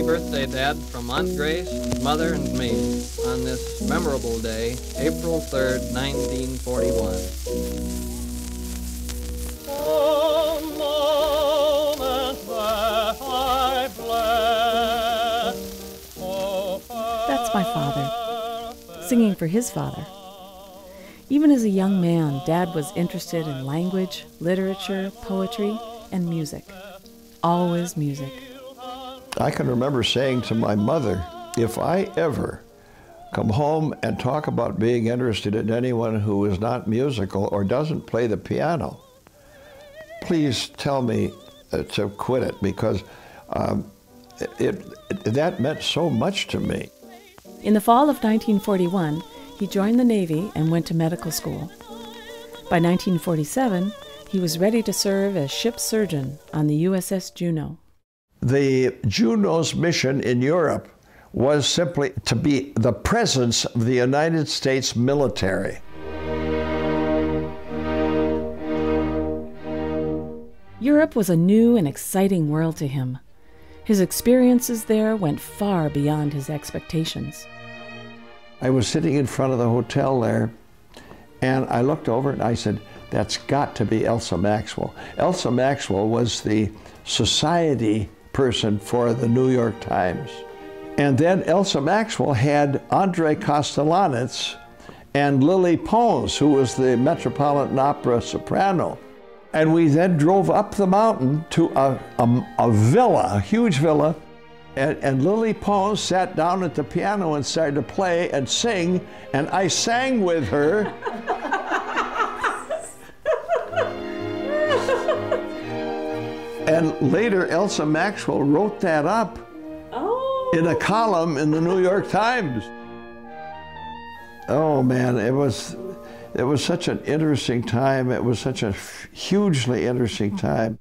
Happy birthday, Dad, from Aunt Grace, Mother, and me on this memorable day, April 3rd, 1941. That's my father, singing for his father. Even as a young man, Dad was interested in language, literature, poetry, and music. Always music. I can remember saying to my mother, if I ever come home and talk about being interested in anyone who is not musical or doesn't play the piano, please tell me to quit it, because that meant so much to me. In the fall of 1941, he joined the Navy and went to medical school. By 1947, he was ready to serve as ship surgeon on the USS Juneau. The Juneau's mission in Europe was simply to be the presence of the United States military. Europe was a new and exciting world to him. His experiences there went far beyond his expectations. I was sitting in front of the hotel there, and I looked over and I said, that's got to be Elsa Maxwell. Elsa Maxwell was the society person for the New York Times. And then Elsa Maxwell had Andre Kostelanetz and Lily Pons, who was the Metropolitan Opera soprano. And we then drove up the mountain to a villa, a huge villa, and Lily Pons sat down at the piano and started to play and sing, and I sang with her. And later, Elsa Maxwell wrote that up in a column in the New York Times. Oh man, it was such an interesting time. It was such a hugely interesting time.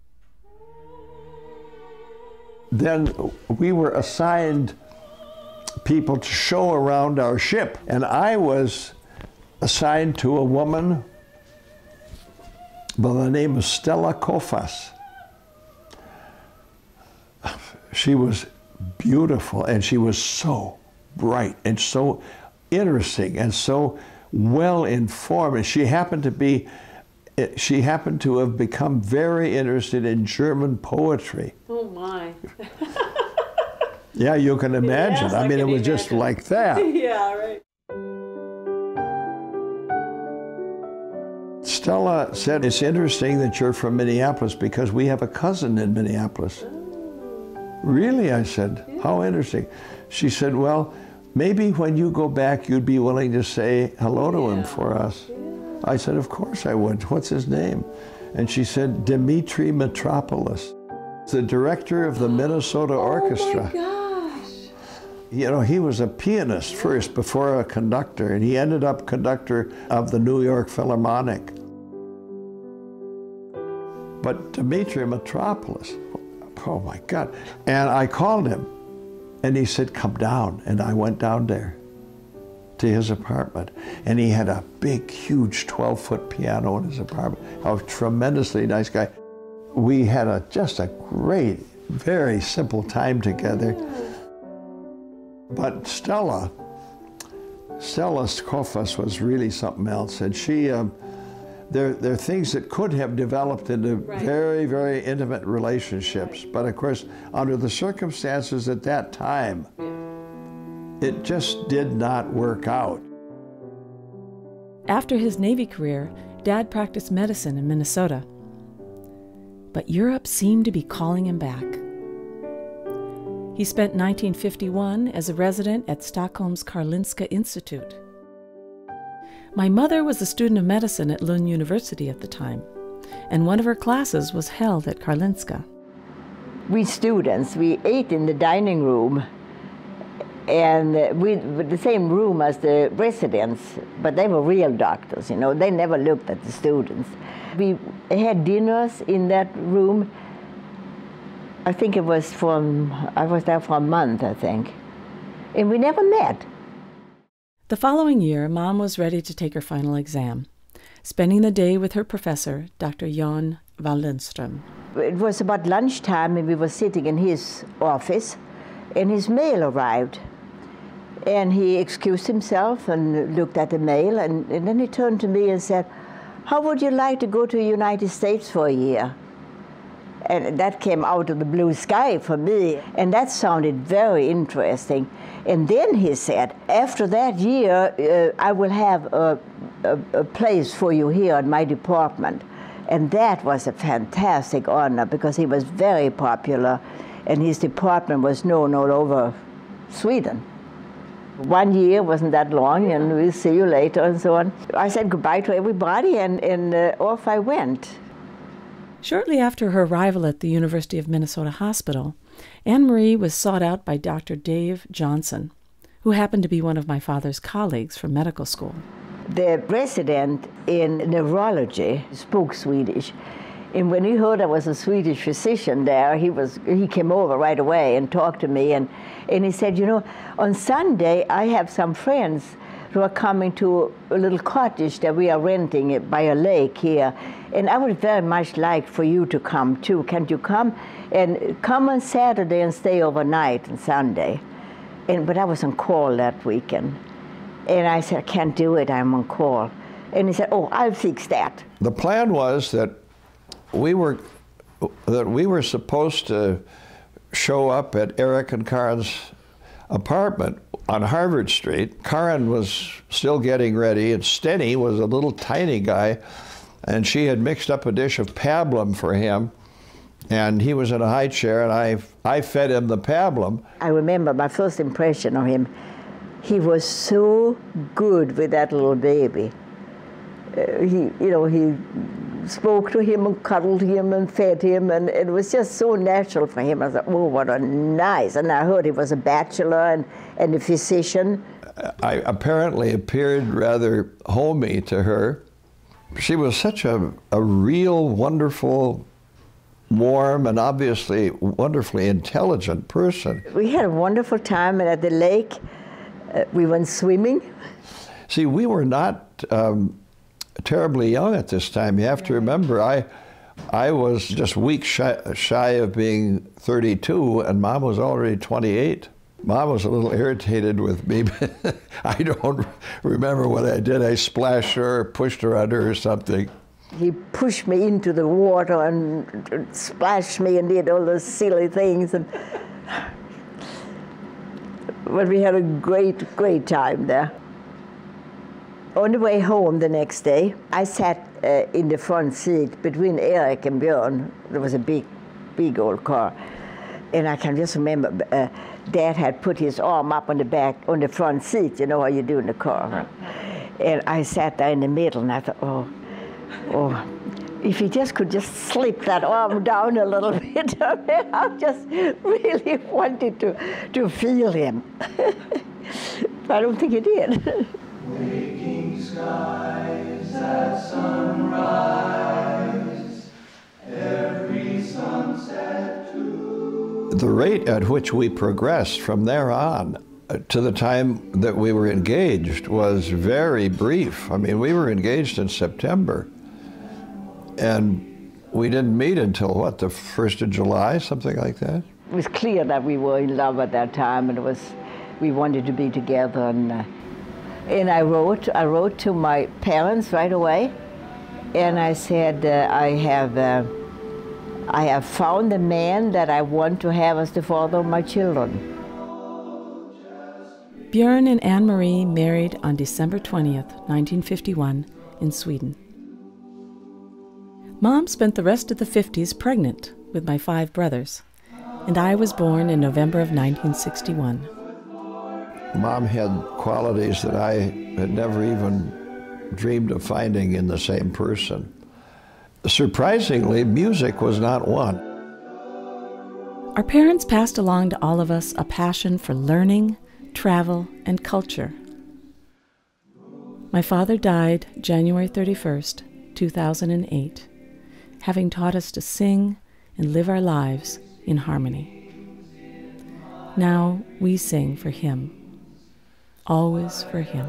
Then we were assigned people to show around our ship, and I was assigned to a woman by the name of Stella Kofas. She was beautiful, and she was so bright and so interesting and so well informed. And she happened to have become very interested in German poetry. Oh my. Yeah, you can imagine. Yes, I mean, it was imagine. just like that. Yeah, right. Stella said, it's interesting that you're from Minneapolis because we have a cousin in Minneapolis. Really? I said, how interesting. She said, well, maybe when you go back, you'd be willing to say hello to him for us. Yeah. I said, of course I would. What's his name? And she said, Dmitri Mitropoulos, the director of the Minnesota Orchestra. Oh my gosh. You know, he was a pianist first before a conductor, and he ended up conductor of the New York Philharmonic. But Dmitri Mitropoulos, oh my God. And I called him, and he said, come down. And I went down there to his apartment, and he had a big, huge 12-foot piano in his apartment. A tremendously nice guy. We had just a great, very simple time together. But Stella Kofas was really something else, and she, there are things that could have developed into very, very intimate relationships, but of course, under the circumstances at that time, it just did not work out. After his Navy career, Dad practiced medicine in Minnesota. But Europe seemed to be calling him back. He spent 1951 as a resident at Stockholm's Karolinska Institute. My mother was a student of medicine at Lund University at the time, and one of her classes was held at Karolinska. We students, we ate in the dining room, and with the same room as the residents, but they were real doctors, you know, they never looked at the students. We had dinners in that room. I think I was there for a month, I think, and we never met. The following year, Mom was ready to take her final exam, spending the day with her professor, Dr. Jan Wallenström. It was about lunchtime, and we were sitting in his office, and his mail arrived. And he excused himself and looked at the mail, and then he turned to me and said, "How would you like to go to the United States for a year?" And that came out of the blue sky for me, and that sounded very interesting. And then he said, "After that year, I will have a place for you here in my department." And that was a fantastic honor, because he was very popular, and his department was known all over Sweden. 1 year wasn't that long, and we'll see you later, and so on. I said goodbye to everybody, and off I went. Shortly after her arrival at the University of Minnesota Hospital, Anne-Marie was sought out by Dr. Dave Johnson, who happened to be one of my father's colleagues from medical school. The resident in neurology spoke Swedish, and when he heard I was a Swedish physician there, he came over right away and talked to me, and he said, "You know, on Sunday I have some friends who are coming to a little cottage that we are renting by a lake here, and I would very much like for you to come too. Can't you come? And come on Saturday and stay overnight on Sunday." But I was on call that weekend, and I said, "I can't do it, I'm on call." And he said, "Oh, I'll fix that." The plan was that we were supposed to show up at Eric and Karen's apartment on Harvard Street. Karen was still getting ready, and Stenny was a little tiny guy, and she had mixed up a dish of pablum for him, and he was in a high chair, and I fed him the pablum. I remember my first impression of him. He was so good with that little baby. He spoke to him and cuddled him and fed him, and it was just so natural for him. I thought, "Oh, what a nice!" And I heard he was a bachelor and a physician. I apparently appeared rather homey to her. She was such a real, wonderful, warm, and obviously wonderfully intelligent person. We had a wonderful time, and at the lake, we went swimming. See, we were not terribly young at this time. You have to remember, I was just weeks shy of being 32, and Mom was already 28. Mom was a little irritated with me, but I don't remember what I did. I splashed her, pushed her under or something. He pushed me into the water and splashed me and did all those silly things. But we had a great, great time there. On the way home the next day, I sat in the front seat between Eric and Björn. There was a big, big old car. And I can just remember Dad had put his arm up on the back, on the front seat, you know how you do in the car. Huh? And I sat there in the middle, and I thought, oh, if he could just slip that arm down a little bit. I just really wanted to feel him. But I don't think he did. Waking skies at sunrise, every sunset too. The rate at which we progressed from there on to the time that we were engaged was very brief. I mean, we were engaged in September, and we didn't meet until, what, the 1st of July, something like that? It was clear that we were in love at that time, and we wanted to be together. And I wrote to my parents right away, and I said, I have found the man that I want to have as the father of my children. Björn and Anne-Marie married on December 20th, 1951, in Sweden. Mom spent the rest of the 50s pregnant with my 5 brothers, and I was born in November of 1961. Mom had qualities that I had never even dreamed of finding in the same person. Surprisingly, music was not one. Our parents passed along to all of us a passion for learning, travel, and culture. My father died January 31st, 2008, having taught us to sing and live our lives in harmony. Now we sing for him. Always for him.